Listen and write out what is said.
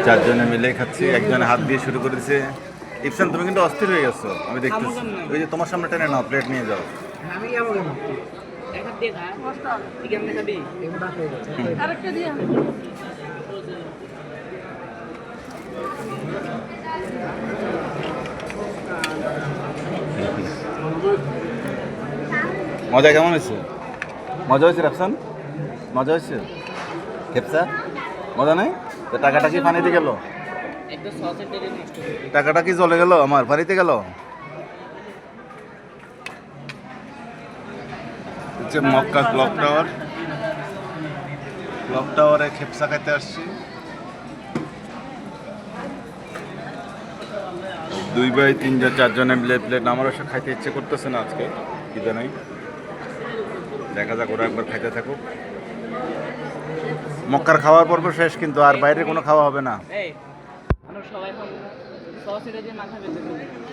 চারজনে মিলে খাচ্ছি, একজনে হাত দিয়ে শুরু করেছে। ইফসান তুমি কিন্তু অস্থির হয়ে গেছো, আমি দেখতেছি। ওই যে তোমার সামনে টেনে নাও, প্লেট নিয়ে যাও। আমি যাবো কেন? আরেকটা দিয়ে মজা কেমন হয়েছে? মজা হয়েছে রাফসান? মজা হয়েছে খেপসা? মজা নেই তো? টাকাটা কি পানিতে গেল? টাকাটা কি চলে গেল আমার, পানিতে গেল? হচ্ছে মক্কা ক্লক টাওয়ার। ক্লক টাওয়ারে খেপসা খাইতে আসছি। 2 বাই 3 4জনে মিলে প্লেট। আমারও সে খাইতে ইচ্ছে করতেছে না আজকে, কি জানাই। দেখা যাক, ওরা একবার খাইতে থাকুক। মক্কার খাওয়ার পর্ব শেষ, কিন্তু আর বাইরে কোনো খাওয়া হবে না। সবাই